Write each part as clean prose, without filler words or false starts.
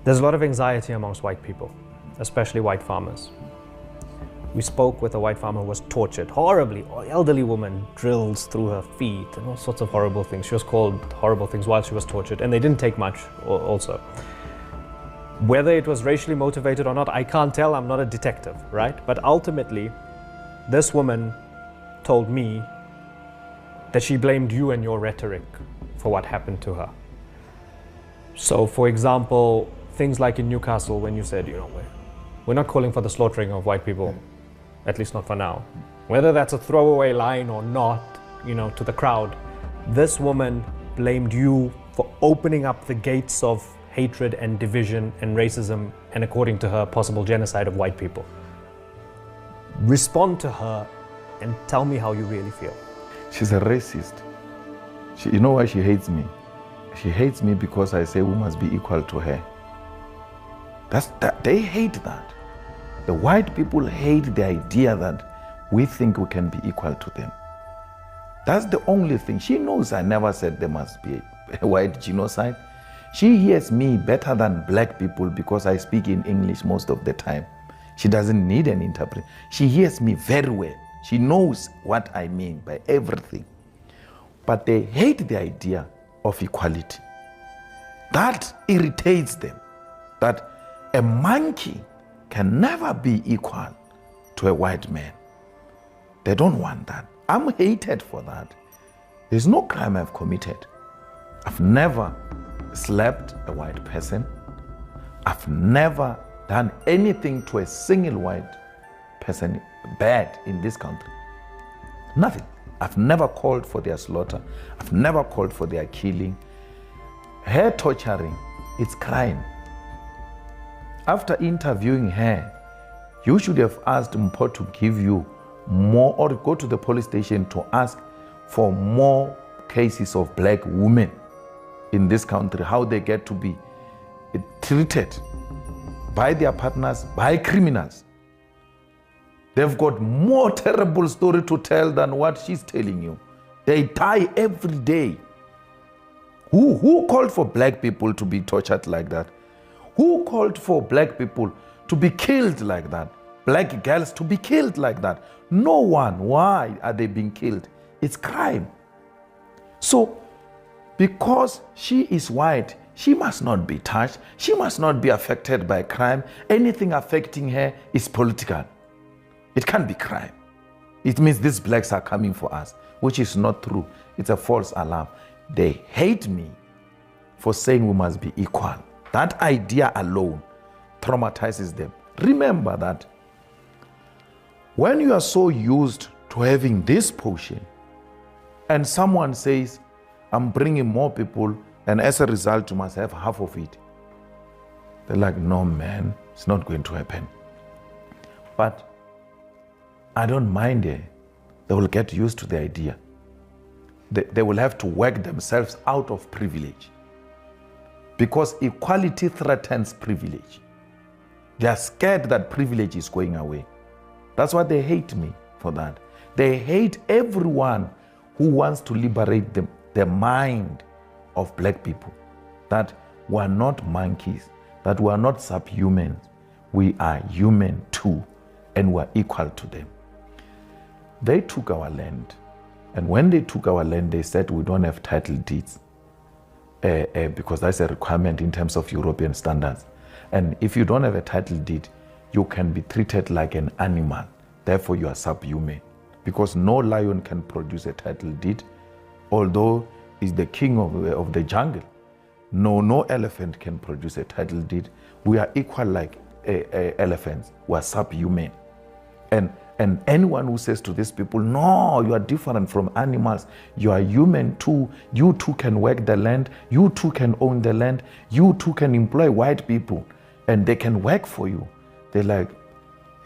There's a lot of anxiety amongst white people, especially white farmers. We spoke with a white farmer who was tortured horribly. An elderly woman, drills through her feet and all sorts of horrible things. She was called horrible things while she was tortured, and they didn't take much also. Whether it was racially motivated or not, I can't tell. I'm not a detective, right? But ultimately, this woman told me that she blamed you and your rhetoric for what happened to her. So, for example, things like in Newcastle, when you said, we're not calling for the slaughtering of white people, at least not for now. Whether that's a throwaway line or not, to the crowd, this woman blamed you for opening up the gates of hatred and division and racism, and according to her, possible genocide of white people. Respond to her and tell me how you really feel. She's a racist. You know why she hates me? She hates me because I say we must be equal to her. They hate that. The white people hate the idea that we think we can be equal to them. That's the only thing. She knows I never said there must be a white genocide. She hears me better than black people because I speak in English most of the time. She doesn't need an interpreter. She hears me very well. She knows what I mean by everything. But they hate the idea of equality. That irritates them. That a monkey can never be equal to a white man. They don't want that. I'm hated for that. There's no crime I've committed. I've never slapped a white person. I've never done anything to a single white person bad in this country. Nothing. I've never called for their slaughter. I've never called for their killing. Her torturing, it's crime. After interviewing her, you should have asked Mpho to give you more, or go to the police station to ask for more cases of black women in this country, how they get to be treated by their partners, by criminals. They've got more terrible story to tell than what she's telling you. They die every day. Who called for black people to be tortured like that? Who called for black people to be killed like that? Black girls to be killed like that? No one. Why are they being killed? It's crime. So, because she is white, she must not be touched. She must not be affected by crime. Anything affecting her is political. It can't be crime. It means these blacks are coming for us, which is not true. It's a false alarm. They hate me for saying we must be equal. That idea alone traumatizes them. Remember that when you are so used to having this potion and someone says, I'm bringing more people and as a result you must have half of it, they're like, no man, it's not going to happen. But I don't mind it. They will get used to the idea. They will have to work themselves out of privilege, because equality threatens privilege. They are scared that privilege is going away. That's why they hate me for that. They hate everyone who wants to liberate the mind of black people, that we are not monkeys, that we are not subhumans. We are human too, and we are equal to them. They took our land, and when they took our land, they said we don't have title deeds because that's a requirement in terms of European standards. And if you don't have a title deed, you can be treated like an animal. Therefore, you are subhuman, because no lion can produce a title deed, although he's the king of the jungle. No elephant can produce a title deed. We are equal like elephants. We are subhuman. And anyone who says to these people, no, you are different from animals, you are human too, you too can work the land, you too can own the land, you too can employ white people, and they can work for you. They're like,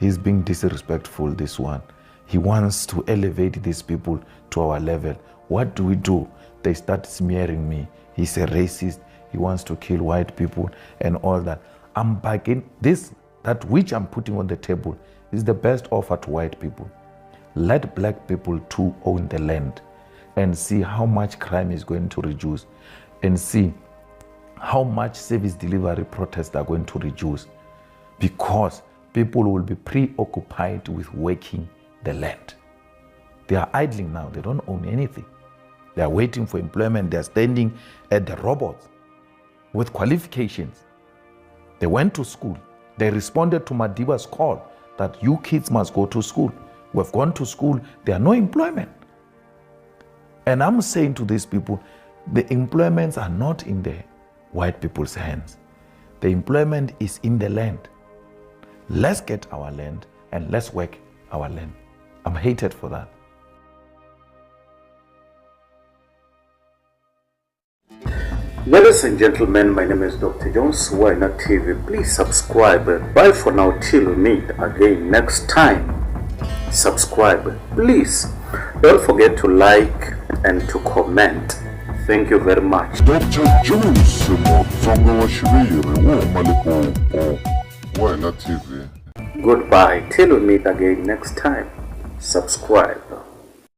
he's being disrespectful, this one. He wants to elevate these people to our level. What do? They start smearing me. He's a racist, he wants to kill white people and all that. I'm backing that which I'm putting on the table is the best offer to white people. Let black people too own the land and see how much crime is going to reduce, and see how much service delivery protests are going to reduce, because people will be preoccupied with working the land. They are idling now. They don't own anything. They are waiting for employment. They are standing at the robots with qualifications. They went to school. They responded to Madiba's call that you kids must go to school. We've gone to school. There are no employment. And I'm saying to these people, the employments are not in the white people's hands. The employment is in the land. Let's get our land and let's work our land. I'm hated for that. Ladies and gentlemen, my name is Dr. Jones. Why Not TV. Please subscribe. Bye for now till we meet again next time. Subscribe, please. Don't forget to like and to comment. Thank you very much. Dr. Jones, Why Not TV. Goodbye till we meet again next time. Subscribe.